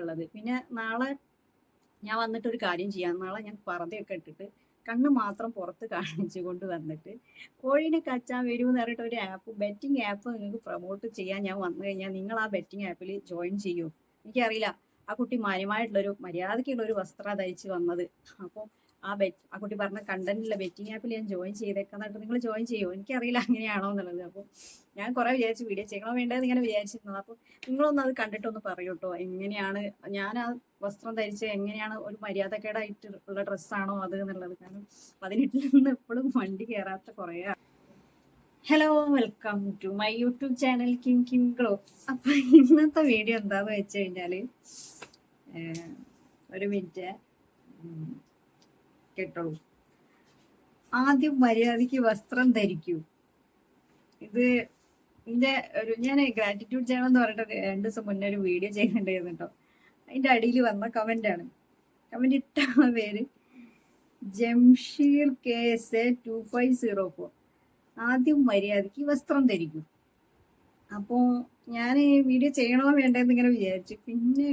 ചെയ്തിട്ടുള്ളത്. പിന്നെ നാളെ ഞാൻ വന്നിട്ടൊരു കാര്യം ചെയ്യാം. നാളെ ഞാൻ പർദ്ദയൊക്കെ ഇട്ടിട്ട് കണ്ണ് മാത്രം പുറത്ത് കാണിച്ചുകൊണ്ട് വന്നിട്ട് കോഴീനെ കച്ചാൻ വരുമെന്ന് പറഞ്ഞിട്ട് ഒരു ആപ്പ്, ബെറ്റിംഗ് ആപ്പ് നിങ്ങൾക്ക് പ്രൊമോട്ട് ചെയ്യാൻ ഞാൻ വന്നു കഴിഞ്ഞാൽ നിങ്ങൾ ആ ബെറ്റിംഗ് ആപ്പിൽ ജോയിൻ ചെയ്യൂ. എനിക്കറിയില്ല, ആ കുട്ടി മര്യാദയ്ക്കുള്ളൊരു വസ്ത്രം ധരിച്ച് വന്നത്. അപ്പോൾ ആ കുട്ടി പറഞ്ഞ കണ്ടന്റിലുള്ള ബെറ്റിംഗ് ആപ്പിൽ ഞാൻ ജോയിൻ ചെയ്തേക്കാന്നിട്ട് നിങ്ങൾ ജോയിൻ ചെയ്യുമോ? എനിക്കറിയില്ല അങ്ങനെയാണോ എന്നുള്ളത്. അപ്പോൾ ഞാൻ കുറേ വിചാരിച്ച് വീഡിയോ ചെയ്യണോ വേണ്ടതെന്ന് ഇങ്ങനെ വിചാരിച്ചിരുന്നത്. അപ്പോൾ നിങ്ങളൊന്ന് അത് കണ്ടിട്ടൊന്ന് പറയൂ കേട്ടോ. എങ്ങനെയാണ് ഞാൻ ആ വസ്ത്രം ധരിച്ച് എങ്ങനെയാണ്, ഒരു മര്യാദക്കേടായിട്ട് ഉള്ള ഡ്രസ്സാണോ അത് എന്നുള്ളത്. കാരണം 18 നിന്ന് എപ്പോഴും വണ്ടി കയറാത്ത കുറേ. Hello, welcome to my YouTube channel Kim glow. അപ്പൊ ഇന്നത്തെ വീഡിയോ എന്താന്ന് വെച്ച് കഴിഞ്ഞാല്, ഒരു മിനിറ്റ് കേട്ടോളൂ. ആദ്യം മര്യാദയ്ക്ക് വസ്ത്രം ധരിക്കൂ. ഇത് ഞാൻ ഗ്രാറ്റിറ്റ്യൂഡ് ചാനൽ എന്ന് പറഞ്ഞിട്ട് 2 ദിവസം മുന്നേ ഒരു വീഡിയോ ചെയ്യുന്നുണ്ടായിരുന്നു കേട്ടോ. അതിന്റെ അടിയിൽ വന്ന കമന്റ് ഇട്ട പേര് ജംഷീർ KSA 2504. ആദ്യം മര്യാദയ്ക്ക് വസ്ത്രം ധരിക്കും. അപ്പോൾ ഞാൻ വീഡിയോ ചെയ്യണോ വേണ്ടെന്ന് ഇങ്ങനെ വിചാരിച്ചു. പിന്നെ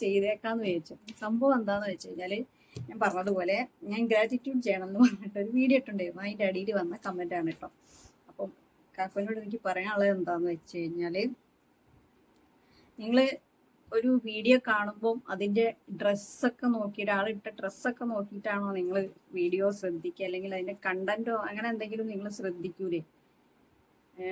ചെയ്തേക്കാന്ന് വിചാരിച്ചു. സംഭവം എന്താന്ന് വെച്ച് കഴിഞ്ഞാല്, ഞാൻ പറഞ്ഞതുപോലെ ഞാൻ ഗ്രാറ്റിറ്റ്യൂഡ് ചെയ്യണം എന്ന് പറഞ്ഞിട്ട് ഒരു വീഡിയോ ഇട്ടുണ്ടായിരുന്നു. അതിന്റെ അടിയിൽ വന്ന കമന്റ് ആണ് കേട്ടോ. അപ്പം കാക്കോനോട് എനിക്ക് പറയാനുള്ളത് എന്താന്ന് വെച്ച് കഴിഞ്ഞാല്, നിങ്ങള് ഒരു വീഡിയോ കാണുമ്പോൾ അതിന്റെ ഡ്രസ്സൊക്കെ നോക്കിയിട്ട്, ആളിട്ട ഡ്രസ്സൊക്കെ നോക്കിയിട്ടാണോ നിങ്ങൾ വീഡിയോ ശ്രദ്ധിക്കുക, അല്ലെങ്കിൽ അതിന്റെ കണ്ടന്റോ അങ്ങനെ എന്തെങ്കിലും നിങ്ങൾ ശ്രദ്ധിക്കൂലേ?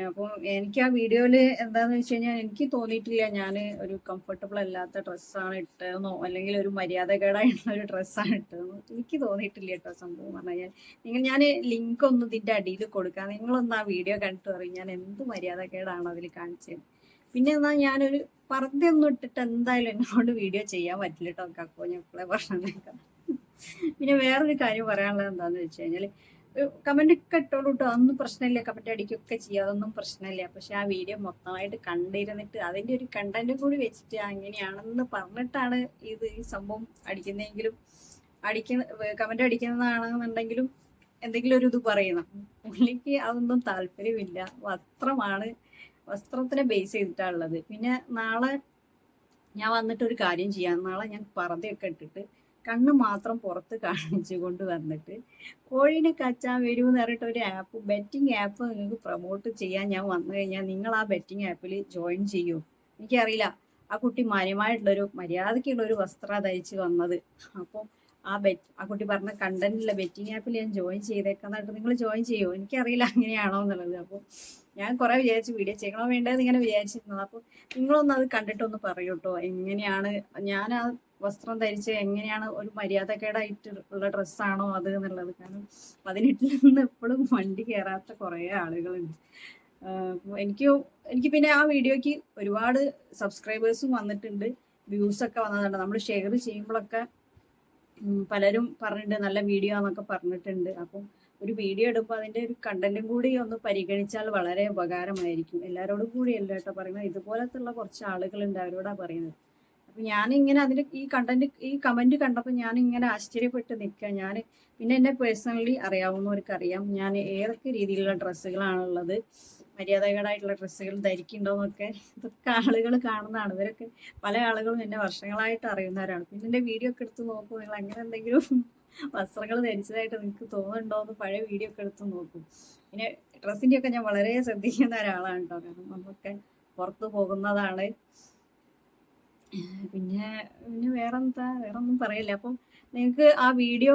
അപ്പോൾ എനിക്ക് ആ വീഡിയോയിൽ എന്താണെന്ന് വെച്ച് കഴിഞ്ഞാൽ, എനിക്ക് തോന്നിയിട്ടില്ല ഞാൻ ഒരു കംഫർട്ടബിൾ അല്ലാത്ത ഡ്രസ്സാണ് ഇട്ടതെന്നോ അല്ലെങ്കിൽ ഒരു മര്യാദകേടായിട്ടുള്ള ഒരു ഡ്രസ്സാണ് ഇട്ടതെന്നോ എനിക്ക് തോന്നിയിട്ടില്ല കേട്ടോ. സംഭവം പറഞ്ഞു കഴിഞ്ഞാൽ, ഞാൻ ലിങ്ക് ഒന്നും ഇതിൻ്റെ അടിയിൽ കൊടുക്കാം. നിങ്ങളൊന്ന് ആ വീഡിയോ കണ്ടിട്ട് പറയും ഞാൻ എന്ത് മര്യാദകേടാണ് അതിൽ കാണിച്ചത്. പിന്നെ എന്നാൽ ഞാനൊരു പർദ്ദയൊന്നും ഇട്ടിട്ട് എന്തായാലും എന്നോട് വീഡിയോ ചെയ്യാൻ പറ്റില്ല കേട്ടോ. കക്കോ ഞാൻ ഇപ്പോഴേ പറഞ്ഞേക്കാം. പിന്നെ വേറൊരു കാര്യം പറയാനുള്ളത് എന്താണെന്ന് വെച്ച് കഴിഞ്ഞാൽ, കമന്റ് ഒക്കെ ഇട്ടോളൂ കേട്ടോ, അതൊന്നും പ്രശ്നമില്ല. കമന്റ് അടിക്കുകയൊക്കെ ചെയ്യുക, അതൊന്നും പ്രശ്നമില്ല. പക്ഷെ ആ വീഡിയോ മൊത്തമായിട്ട് കണ്ടിരുന്നിട്ട് അതിന്റെ ഒരു കണ്ടന്റ് കൂടി വെച്ചിട്ട് അങ്ങനെയാണെന്ന് പറഞ്ഞിട്ടാണ് ഈ സംഭവം അടിക്കുന്നതെങ്കിലും, കമന്റ് അടിക്കുന്നതാണെന്നുണ്ടെങ്കിലും എന്തെങ്കിലും ഒരു ഇത് പറയണം. പുള്ളിക്ക് അതൊന്നും താല്പര്യമില്ല. വസ്ത്രത്തിനെ ബേസ് ചെയ്തിട്ടാണുള്ളത്. പിന്നെ നാളെ ഞാൻ വന്നിട്ടൊരു കാര്യം ചെയ്യാം. നാളെ ഞാൻ പർദ്ദയൊക്കെ ഇട്ടിട്ട് കണ്ണ് മാത്രം പുറത്ത് കാണിച്ചുകൊണ്ട് വന്നിട്ട് കോഴീനെ കച്ചാൻ വരുമെന്ന് പറഞ്ഞിട്ട് ഒരു ആപ്പ്, ബെറ്റിംഗ് ആപ്പ് നിങ്ങൾക്ക് പ്രൊമോട്ട് ചെയ്യാൻ ഞാൻ വന്നു കഴിഞ്ഞാൽ നിങ്ങൾ ആ ബെറ്റിംഗ് ആപ്പിൽ ജോയിൻ ചെയ്യൂ. എനിക്കറിയില്ല, ആ കുട്ടി മര്യാദയ്ക്കുള്ളൊരു വസ്ത്രം ധരിച്ച് വന്നത്. അപ്പോൾ ആ കുട്ടി പറഞ്ഞ കണ്ടന്റിലുള്ള ബെറ്റിംഗ് ആപ്പിൽ ഞാൻ ജോയിൻ ചെയ്തേക്കാന്നിട്ട് നിങ്ങൾ ജോയിൻ ചെയ്യുമോ? എനിക്കറിയില്ല അങ്ങനെയാണോ എന്നുള്ളത്. അപ്പോൾ ഞാൻ കുറേ വിചാരിച്ച് വീഡിയോ ചെയ്യണോ വേണ്ടതെന്ന് ഇങ്ങനെ വിചാരിച്ചിരുന്നത്. അപ്പോൾ നിങ്ങളൊന്ന് അത് കണ്ടിട്ടൊന്ന് പറയൂ കേട്ടോ. എങ്ങനെയാണ് ഞാൻ ആ വസ്ത്രം ധരിച്ച് എങ്ങനെയാണ്, ഒരു മര്യാദക്കേടായിട്ട് ഉള്ള ഡ്രസ്സാണോ അത് എന്നുള്ളത്. കാരണം 18 നിന്ന് എപ്പോഴും വണ്ടി കയറാത്ത കുറേ ആളുകളുണ്ട്. എനിക്ക് പിന്നെ ആ വീഡിയോക്ക് ഒരുപാട് സബ്സ്ക്രൈബേഴ്സും വന്നിട്ടുണ്ട്, വ്യൂസൊക്കെ വന്നതുണ്ട്. നമ്മൾ ഷെയർ ചെയ്യുമ്പോഴൊക്കെ പലരും പറഞ്ഞിട്ടുണ്ട് നല്ല വീഡിയോ എന്നൊക്കെ പറഞ്ഞിട്ടുണ്ട്. അപ്പം ഒരു വീഡിയോ എടുപ്പോൾ അതിൻ്റെ ഒരു കണ്ടന്റും കൂടി ഒന്ന് പരിഗണിച്ചാൽ വളരെ ഉപകാരമായിരിക്കും. എല്ലാവരോടും കൂടി അല്ല കേട്ടോ പറയുന്നത്, ഇതുപോലത്തുള്ള കുറച്ച് ആളുകളുണ്ട്, അവരോടാണ് പറയുന്നത്. അപ്പം ഞാനിങ്ങനെ അതിൻ്റെ ഈ കമന്റ് കണ്ടപ്പോൾ ഞാനിങ്ങനെ ആശ്ചര്യപ്പെട്ട് നിൽക്കുക. പിന്നെ എന്നെ പേഴ്സണലി അറിയാവുന്നവർക്കറിയാം ഞാൻ ഏതൊക്കെ രീതിയിലുള്ള ഡ്രസ്സുകളാണുള്ളത്, മര്യാദകേടായിട്ടുള്ള ഡ്രസ്സുകൾ ധരിക്കുന്നുണ്ടോയെന്നൊക്കെ. ഇതൊക്കെ ആളുകൾ കാണുന്നതാണ്. ഇവരൊക്കെ പല ആളുകളും എന്നെ വർഷങ്ങളായിട്ട് അറിയുന്നവരാണ്. പിന്നെ എൻ്റെ വീഡിയോ ഒക്കെ എടുത്ത് നോക്കും. നിങ്ങൾ അങ്ങനെ എന്തെങ്കിലും വസ്ത്രങ്ങൾ ധരിച്ചതായിട്ട് നിങ്ങൾക്ക് തോന്നുന്നുണ്ടോ എന്ന് പഴയ വീഡിയോ ഒക്കെ എടുത്ത് നോക്കും. പിന്നെ ഡ്രസ്സിൻ്റെ ഒക്കെ ഞാൻ വളരെ ശ്രദ്ധിക്കുന്ന ഒരാളാണ് കേട്ടോ. കാരണം നമ്മളൊക്കെ പുറത്ത് പോകുന്നതാണ്. പിന്നെ വേറൊന്നും പറയില്ല. അപ്പം നിങ്ങൾക്ക് ആ വീഡിയോ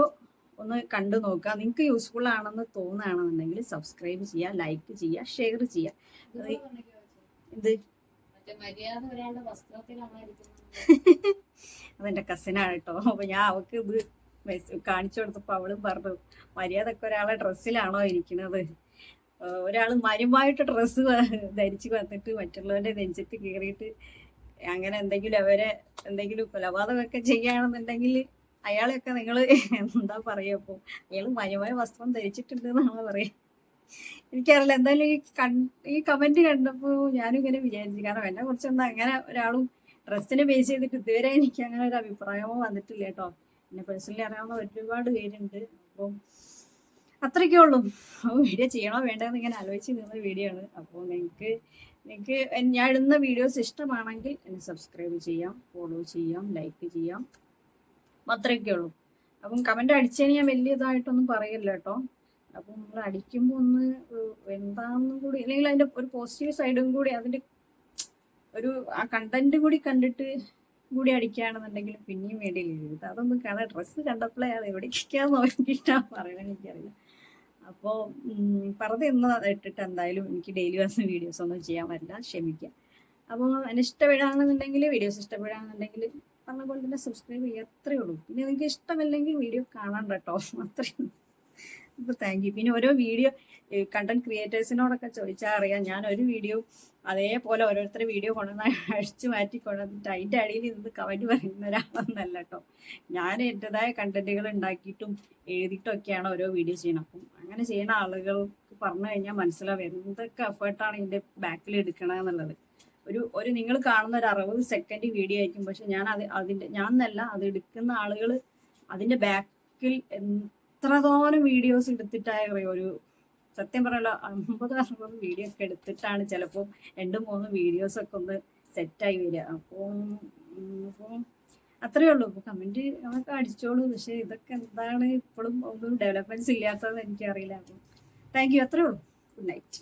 ഒന്ന് കണ്ടു നോക്കുക. നിങ്ങൾക്ക് യൂസ്ഫുൾ ആണെന്ന് തോന്നുകയാണെന്നുണ്ടെങ്കിൽ സബ്സ്ക്രൈബ് ചെയ്യുക, ലൈക്ക് ചെയ്യുക, ഷെയർ ചെയ്യുക. ഇത് അതെന്റെ കസിനാണ് കേട്ടോ. അപ്പൊ ഞാൻ അവക്ക് ഇത് കാണിച്ചു കൊടുത്തപ്പോ അവളും പറഞ്ഞു, മര്യാദക്ക് ഒരാളെ ഡ്രസ്സിലാണോ ഇരിക്കുന്നത്? ഒരാൾ മാന്യമായിട്ട് ഡ്രസ്സ് ധരിച്ച് വന്നിട്ട് മറ്റുള്ളവരുടെ നെഞ്ചത്ത് കയറിയിട്ട് അങ്ങനെ എന്തെങ്കിലും കൊലപാതകമൊക്കെ ചെയ്യുകയാണെന്നുണ്ടെങ്കിൽ അയാളെയൊക്കെ നിങ്ങൾ എന്താ പറയുക? അപ്പോൾ അയാൾ മാന്യമായ വസ്ത്രം ധരിച്ചിട്ടുണ്ട് എന്നാണ് പറയുക. എനിക്കറിയില്ല. എന്തായാലും ഈ കമന്റ് കണ്ടപ്പോൾ ഞാനും ഇങ്ങനെ വിചാരിച്ചു. കാരണം എന്നെ കുറിച്ചൊന്നും അങ്ങനെ ഒരാളും ഡ്രസ്സിനെ ബേസ് ചെയ്തിട്ട് ഇതുവരെ എനിക്ക് അങ്ങനെ ഒരു അഭിപ്രായമോ വന്നിട്ടില്ല കേട്ടോ. എന്നെ പേഴ്സണലി അറിയാവുന്ന ഒരുപാട് പേരുണ്ട്. അപ്പം അത്രയ്ക്കേ ഉള്ളൂ. വീഡിയോ ചെയ്യണോ വേണ്ടതെന്ന് ഇങ്ങനെ ആലോചിച്ച് നിന്ന വീഡിയോ ആണ്. അപ്പോൾ നിങ്ങൾക്ക് എനിക്ക് ഞാൻ ഇടുന്ന വീഡിയോസ് ഇഷ്ടമാണെങ്കിൽ എന്നെ സബ്സ്ക്രൈബ് ചെയ്യാം, ഫോളോ ചെയ്യാം, ലൈക്ക് ചെയ്യാം, അത്രയൊക്കെ ഉള്ളൂ. അപ്പം കമൻ്റ് അടിച്ചതിന് ഞാൻ വലിയ ഇതായിട്ടൊന്നും പറയില്ല കേട്ടോ. അപ്പം നമ്മൾ അടിക്കുമ്പോൾ ഒന്ന് എന്താണെന്നും കൂടി, അല്ലെങ്കിൽ അതിൻ്റെ ഒരു പോസിറ്റീവ് സൈഡും കൂടി, അതിൻ്റെ ഒരു ആ കണ്ടന്റ് കൂടി കണ്ടിട്ട് കൂടി അടിക്കുകയാണെന്നുണ്ടെങ്കിൽ പിന്നെയും വേണ്ടിയില്ല. ഇത് അതൊന്നും കാണാൻ ഡ്രസ്സ് കണ്ടപ്പോഴേ അത് എവിടേക്കാന്ന് നോക്കിയിട്ടാണ് പറയണത്, എനിക്കറിയില്ല. അപ്പോൾ പറത് ഇന്ന് ഇട്ടിട്ട് എന്തായാലും എനിക്ക് ഡെയിലി വരുന്ന വീഡിയോസ് ഒന്നും ചെയ്യാൻ പറ്റില്ല, ക്ഷമിക്കുക. അപ്പോൾ എന്നെ ഇഷ്ടപ്പെടുകയാണെന്നുണ്ടെങ്കിൽ, വീഡിയോസ് ഇഷ്ടപ്പെടുകയാണെന്നുണ്ടെങ്കിൽ പറഞ്ഞ പോലെ തന്നെ സബ്സ്ക്രൈബ് ചെയ്യുക, അത്രയേ ഉള്ളൂ. പിന്നെ നിങ്ങൾക്ക് ഇഷ്ടമല്ലെങ്കിൽ വീഡിയോ കാണാൻ കേട്ടോ, അത്രയും. അപ്പോൾ താങ്ക് യു. പിന്നെ ഓരോ വീഡിയോ കണ്ടന്റ് ക്രിയേറ്റേഴ്സിനോടൊക്കെ ചോദിച്ചാൽ അറിയാം, ഞാൻ ഒരു വീഡിയോ അതേപോലെ ഓരോരുത്തരുടെ വീഡിയോ കൊണ്ടുവന്ന് അഴിച്ചു മാറ്റി കൊണ്ടുവന്നിട്ട് അതിൻ്റെ അടിയിൽ നിന്ന് കമൻറ്റ് പറയുന്ന ഒരാളൊന്നല്ല കേട്ടോ. ഞാൻ എൻ്റെതായ കണ്ടന്റുകൾ ഉണ്ടാക്കിയിട്ടും എഴുതിയിട്ടൊക്കെയാണ് ഓരോ വീഡിയോ ചെയ്യണം. അപ്പം അങ്ങനെ ചെയ്യുന്ന ആളുകൾക്ക് പറഞ്ഞു കഴിഞ്ഞാൽ മനസ്സിലാവും എന്തൊക്കെ എഫേർട്ടാണ് ഇതിൻ്റെ ബാക്കിൽ എടുക്കണമെന്നുള്ളത്. ഒരു നിങ്ങൾ കാണുന്ന ഒരു 60 സെക്കൻഡ് വീഡിയോ ആയിരിക്കും, പക്ഷെ ഞാൻ ഞാനല്ല അത് എടുക്കുന്ന ആളുകൾ അതിൻ്റെ ബാക്കിൽ എത്രത്തോളം വീഡിയോസ് എടുത്തിട്ടായ ഒരു സത്യം പറയല്ലോ 50-60 വീഡിയോ ഒക്കെ എടുത്തിട്ടാണ് ചിലപ്പോൾ 2-3 വീഡിയോസൊക്കെ ഒന്ന് സെറ്റായി വരിക. അപ്പോൾ അത്രയേ ഉള്ളൂ. അപ്പോൾ കമൻറ്റ് നമുക്ക് അടിച്ചോളൂ, പക്ഷേ ഇതൊക്കെ എന്താണ് ഇപ്പോഴും ഒന്നും ഡെവലപ്മെൻറ്റ്സ് ഇല്ലാത്തതെന്ന് എനിക്കറിയില്ല. അപ്പോൾ താങ്ക് യു, അത്രയേ ഉള്ളൂ. Good night.